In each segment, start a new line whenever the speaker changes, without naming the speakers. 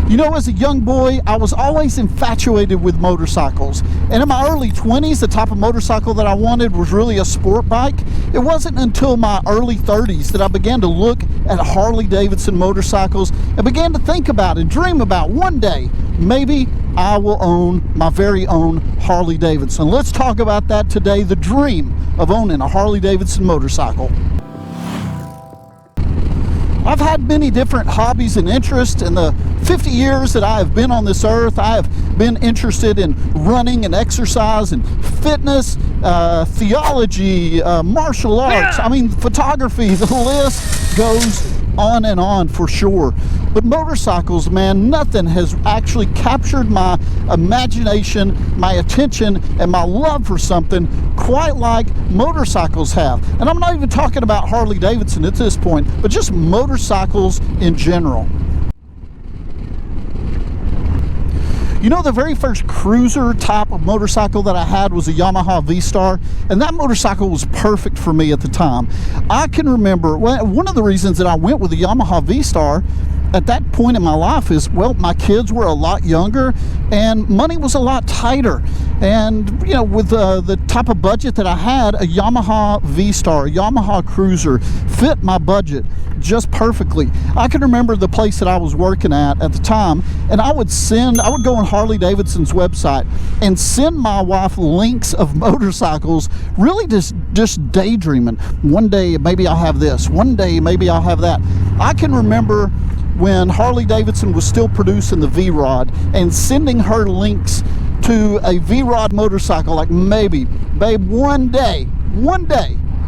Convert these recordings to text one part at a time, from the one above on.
You know, as a young boy, I was always infatuated with motorcycles. And in my early 20s, the type of motorcycle that I wanted was really a sport bike. It wasn't until my early 30s that I began to look at Harley-Davidson motorcycles and began to think about and dream about one day, maybe I will own my very own Harley-Davidson. Let's talk about that today, the dream of owning a Harley-Davidson motorcycle. I've had many different hobbies and interests. In the 50 years that I have been on this earth, I have been interested in running and exercise and fitness, theology, martial arts, photography. The list goes on and on for sure. But motorcycles, man, nothing has actually captured my imagination, my attention, and my love for something quite like motorcycles have. And I'm not even talking about Harley-Davidson at this point, but just motorcycles in general. You know, the very first cruiser type of motorcycle that I had was a Yamaha V-Star, and that motorcycle was perfect for me at the time. I can remember, one of the reasons that I went with the Yamaha V-Star at that point in my life is, well, my kids were a lot younger and money was a lot tighter. And, you know, with the type of budget that I had, a Yamaha V-Star, a Yamaha Cruiser fit my budget just perfectly. I can remember the place that I was working at the time, and I would go on Harley-Davidson's website and send my wife links of motorcycles, really just daydreaming. One day maybe I'll have this, one day maybe I'll have that. I can remember when Harley-Davidson was still producing the V-Rod and sending her links to a V-Rod motorcycle, like, maybe, babe, one day,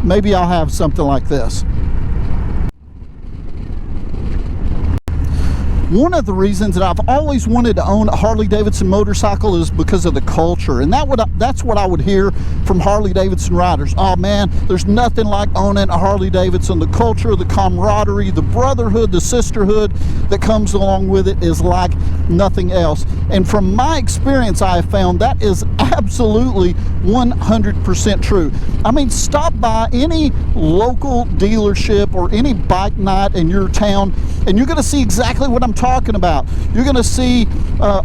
maybe I'll have something like this. One of the reasons that I've always wanted to own a Harley-Davidson motorcycle is because of the culture. And that's what I would hear from Harley-Davidson riders. Oh man, there's nothing like owning a Harley-Davidson. The culture, the camaraderie, the brotherhood, the sisterhood that comes along with it is like nothing else. And from my experience, I have found that is absolutely 100% true. I mean, stop by any local dealership or any bike night in your town, and you're going to see exactly what I'm talking about. You're going to see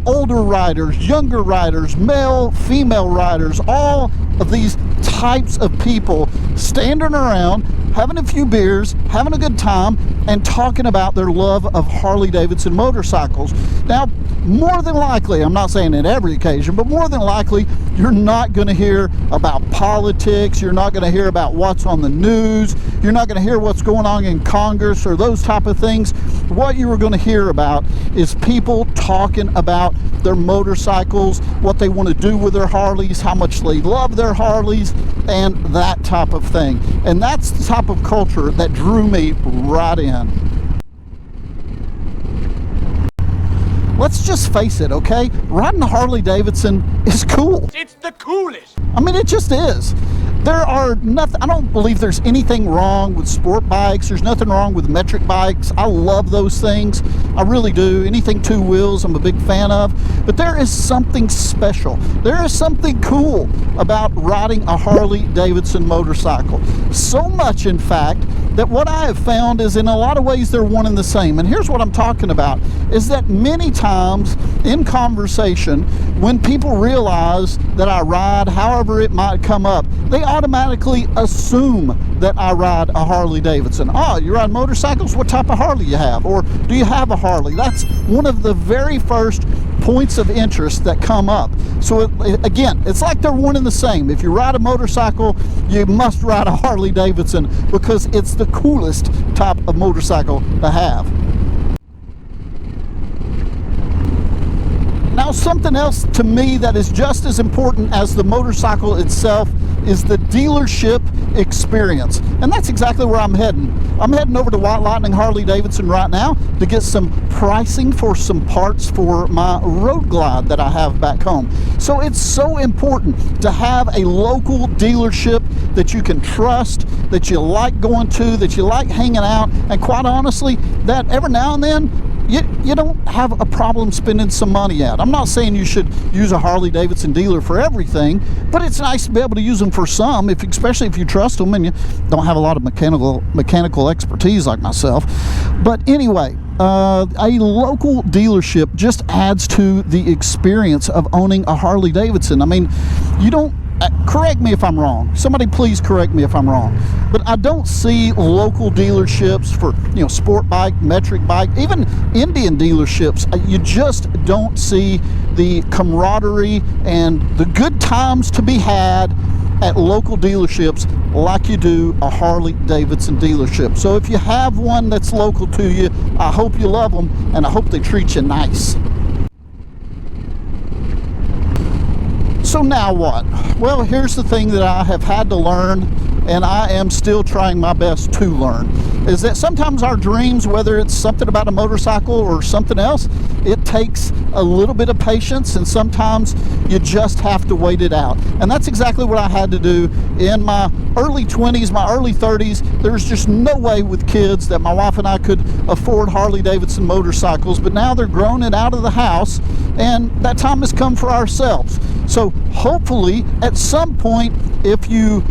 older riders, younger riders, male, female riders, all of these types of people standing around, having a few beers, having a good time, and talking about their love of Harley-Davidson motorcycles. Now, more than likely, I'm not saying in every occasion, but more than likely, you're not going to hear about politics. You're not going to hear about what's on the news. You're not going to hear what's going on in Congress or those type of things. What you are going to hear about is people talking about their motorcycles, what they want to do with their Harleys, how much they love their Harleys, and that type of thing. And that's the type of culture that drew me right in. Let's just face it, okay? Riding a Harley-Davidson is cool.
It's the coolest.
I mean, it just is. I don't believe there's anything wrong with sport bikes. There's nothing wrong with metric bikes. I love those things. I really do. Anything two wheels, I'm a big fan of. But there is something special. There is something cool about riding a Harley-Davidson motorcycle. So much, in fact, that what I have found is in a lot of ways they're one and the same. And here's what I'm talking about, is that many times in conversation, when people realize that I ride, however it might come up, they automatically assume that I ride a Harley-Davidson. Oh, you ride motorcycles? What type of Harley you have? Or do you have a Harley? That's one of the very first points of interest that come up. So again, it's like they're one and the same. If you ride a motorcycle, you must ride a Harley-Davidson because it's the coolest type of motorcycle to have. Now, something else to me that is just as important as the motorcycle itself is the dealership experience. And that's exactly where I'm heading. I'm heading over to White Lightning Harley-Davidson right now to get some pricing for some parts for my Road Glide that I have back home. So it's so important to have a local dealership that you can trust, that you like going to, that you like hanging out, and quite honestly, that every now and then you don't have a problem spending some money at. I'm not saying you should use a Harley-Davidson dealer for everything, but it's nice to be able to use them for some, especially if you trust them and you don't have a lot of mechanical expertise like myself. But anyway, a local dealership just adds to the experience of owning a Harley-Davidson. I mean, you don't, correct me if I'm wrong. Somebody please correct me if I'm wrong. But I don't see local dealerships for, sport bike, metric bike, even Indian dealerships. You just don't see the camaraderie and the good times to be had at local dealerships like you do a Harley-Davidson dealership. So if you have one that's local to you, I hope you love them and I hope they treat you nice. So now what? Well, here's the thing that I have had to learn, and I am still trying my best to learn, is that sometimes our dreams, whether it's something about a motorcycle or something else, it takes a little bit of patience, and sometimes you just have to wait it out. And that's exactly what I had to do in my early 20s, my early 30s. There's just no way with kids that my wife and I could afford Harley-Davidson motorcycles, but now they're grown and out of the house, and that time has come for ourselves. So hopefully at some point, if you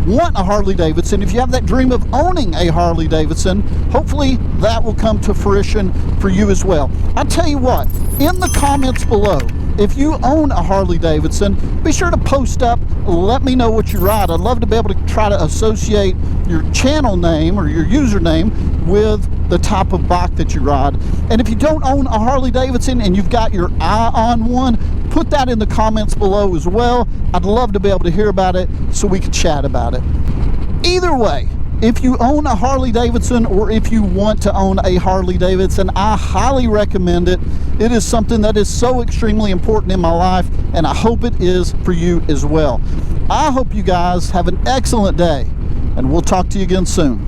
want a Harley-Davidson, if you have that dream of owning a Harley-Davidson, hopefully that will come to fruition for you as well. I'll tell you what, in the comments below, if you own a Harley-Davidson, be sure to post up, let me know what you ride. I'd love to be able to try to associate your channel name or your username with the type of bike that you ride. And if you don't own a Harley-Davidson and you've got your eye on one, put that in the comments below as well. I'd love to be able to hear about it so we can chat about it. Either way, if you own a Harley-Davidson or if you want to own a Harley-Davidson, I highly recommend it. It is something that is so extremely important in my life, and I hope it is for you as well. I hope you guys have an excellent day, and we'll talk to you again soon.